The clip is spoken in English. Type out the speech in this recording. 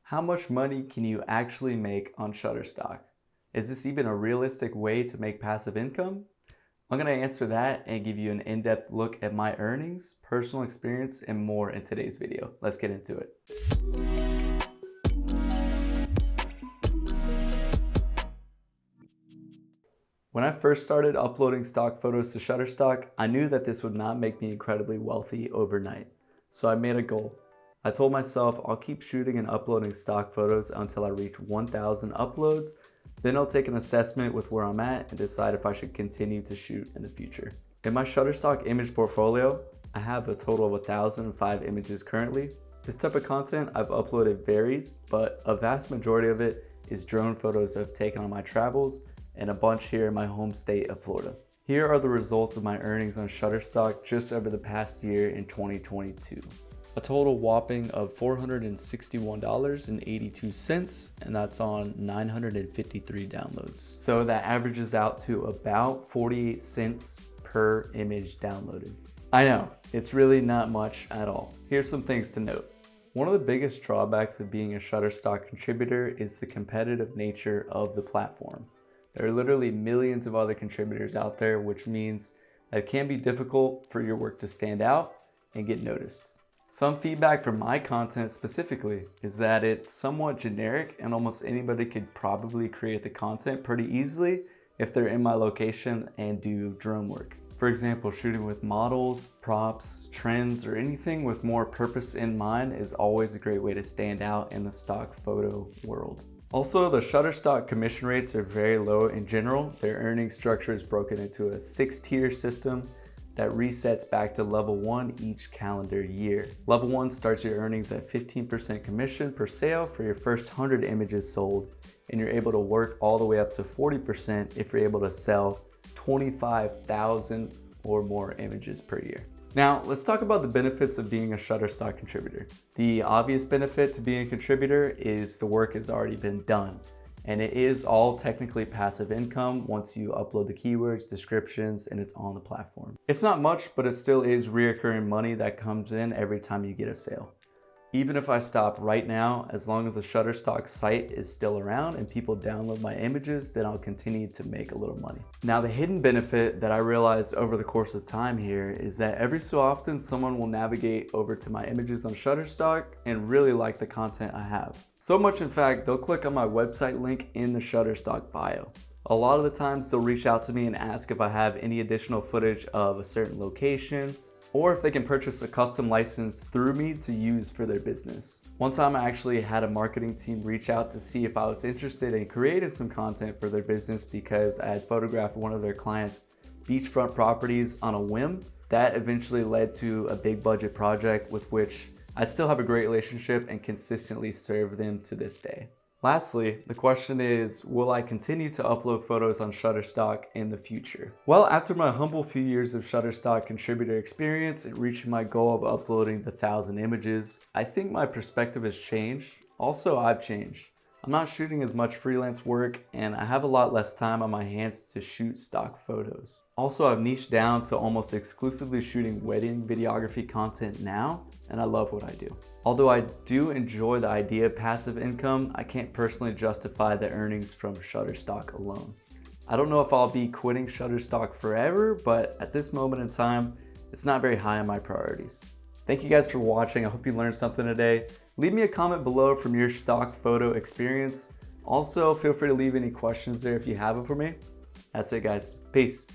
How much money can you actually make on Shutterstock? Is this even a realistic way to make passive income? I'm going to answer that and give you an in-depth look at my earnings, personal experience, and more in today's video. Let's get into it. When I first started uploading stock photos to Shutterstock, I knew that this would not make me incredibly wealthy overnight. So I made a goal. I told myself I'll keep shooting and uploading stock photos until I reach 1,000 uploads. Then I'll take an assessment with where I'm at and decide if I should continue to shoot in the future. In my Shutterstock image portfolio, I have a total of 1,005 images currently. This type of content I've uploaded varies, but a vast majority of it is drone photos I've taken on my travels and a bunch here in my home state of Florida. Here are the results of my earnings on Shutterstock just over the past year in 2022. A total whopping of $461.82, and that's on 953 downloads. So that averages out to about 48 cents per image downloaded. I know, it's really not much at all. Here's some things to note. One of the biggest drawbacks of being a Shutterstock contributor is the competitive nature of the platform. There are literally millions of other contributors out there, which means that it can be difficult for your work to stand out and get noticed. Some feedback from my content specifically is that it's somewhat generic and almost anybody could probably create the content pretty easily if they're in my location and do drone work. For example, shooting with models, props, trends, or anything with more purpose in mind is always a great way to stand out in the stock photo world. Also, the Shutterstock commission rates are very low in general. Their earning structure is broken into a 6-tier system that resets back to level 1 each calendar year. Level 1 starts your earnings at 15% commission per sale for your first 100 images sold, and you're able to work all the way up to 40% if you're able to sell 25,000 or more images per year. Now, let's talk about the benefits of being a Shutterstock contributor. The obvious benefit to being a contributor is the work has already been done. And it is all technically passive income once you upload the keywords, descriptions, and it's on the platform. It's not much, but it still is reoccurring money that comes in every time you get a sale. Even if I stop right now, as long as the Shutterstock site is still around and people download my images, then I'll continue to make a little money. Now, the hidden benefit that I realized over the course of time here is that every so often someone will navigate over to my images on Shutterstock and really like the content I have. So much, in fact, they'll click on my website link in the Shutterstock bio. A lot of the times they'll reach out to me and ask if I have any additional footage of a certain location, or if they can purchase a custom license through me to use for their business. One time I actually had a marketing team reach out to see if I was interested in creating some content for their business because I had photographed one of their clients' beachfront properties on a whim. That eventually led to a big budget project with which I still have a great relationship and consistently serve them to this day. Lastly, the question is, will I continue to upload photos on Shutterstock in the future? Well, after my humble few years of Shutterstock contributor experience and reaching my goal of uploading the 1,000 images, I think my perspective has changed. Also, I've changed. I'm not shooting as much freelance work and I have a lot less time on my hands to shoot stock photos. Also, I've niched down to almost exclusively shooting wedding videography content now, and I love what I do. Although I do enjoy the idea of passive income, I can't personally justify the earnings from Shutterstock alone. I don't know if I'll be quitting Shutterstock forever, but at this moment in time, it's not very high on my priorities. Thank you guys for watching. I hope you learned something today. Leave me a comment below from your stock photo experience. Also, feel free to leave any questions there if you have them for me. That's it, guys. Peace.